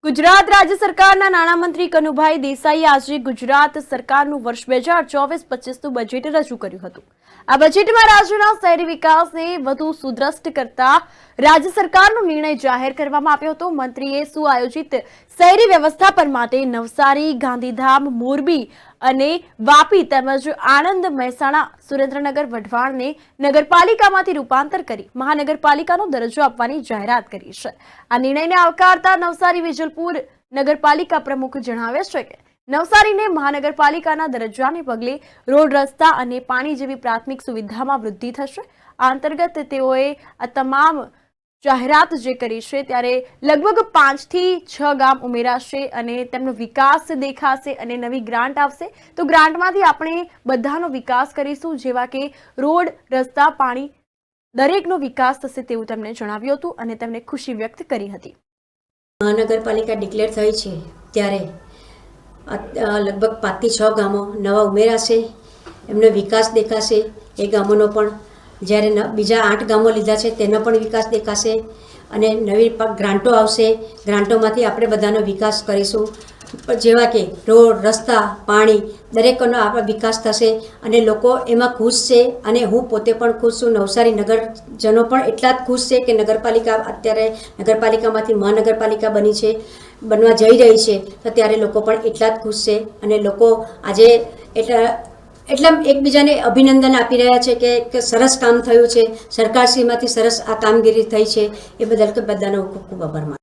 ગુજરાત રાજ્ય સરકારના નાણામંત્રી કનુભાઈ દેસાઈએ આજે ગુજરાત સરકારનું વર્ષ 2024-25નું બજેટ રજૂ કર્યું હતું। આ બજેટમાં રાજ્યના શહેરી વિકાસને વધુ સુદ્રષ્ટ કરતા રાજ્ય સરકારનો નિર્ણય જાહેર કરવામાં આવ્યો હતો। મંત્રીએ સુઆયોજિત શહેરી વ્યવસ્થાપન માટે નવસારી, ગાંધીધામ, મોરબી અને વાપી તેમજ આણંદ, મહેસાણા, સુરેન્દ્રનગર, વઢવાણને નગરપાલિકામાંથી રૂપાંતર કરી મહાનગરપાલિકાનો દરજ્જો આપવાની જાહેરાત કરી છે। આ નિર્ણયને આવકારતા નવસારી વિજલપુર નગરપાલિકા પ્રમુખ જણાવે છે કે નવસારીને મહાનગરપાલિકાના દરજ્જાને પગલે રોડ, રસ્તા અને પાણી જેવી પ્રાથમિક સુવિધામાં વૃદ્ધિ થશે। આ અંતર્ગત તેઓએ આ તમામ જાહેરાત જે કરી છે ત્યારે લગભગ 5 થી 6 ગામ ઉમેરાશે અને તેમનો વિકાસ દેખાશે અને નવી ગ્રાન્ટ આવશે। તો ગ્રાન્ટમાંથી આપણે બધાનો વિકાસ કરીશું, જેવા કે રોડ, રસ્તા, પાણી દરેકનો વિકાસ થશે તેવું તેમણે જણાવ્યું હતું અને તેમણે ખુશી વ્યક્ત કરી હતી। મહાનગરપાલિકા ડિક્લેર થઈ છે ત્યારે લગભગ 5 થી 6 ગામો નવા ઉમેરાશે, એમનો વિકાસ દેખાશે। એ ગામોનો પણ જ્યારે બીજા 8 ગામો લીધા છે તેનો પણ વિકાસ દેખાશે અને નવી ગ્રાન્ટો આવશે। ગ્રાન્ટોમાંથી આપણે બધાનો વિકાસ કરીશું, જેવા કે રોડ, રસ્તા, પાણી દરેકનો આપણો વિકાસ થશે અને લોકો એમાં ખુશ છે અને હું પોતે પણ ખુશ છું। નવસારી નગરજનો પણ એટલા જ ખુશ છે કે નગરપાલિકા અત્યારે નગરપાલિકામાંથી મહાનગરપાલિકા બનવા જઈ રહી છે, તો ત્યારે લોકો પણ એટલા જ ખુશ છે અને લોકો આજે એટલા એકબીજાને અભિનંદન આપી રહ્યા છે કે સરસ કામ થયું છે, સરકારશ્રીમાંથી સરસ આ કામગીરી થઈ છે। એ બદલ બધાનો ખૂબ ખૂબ આભાર માનું છું।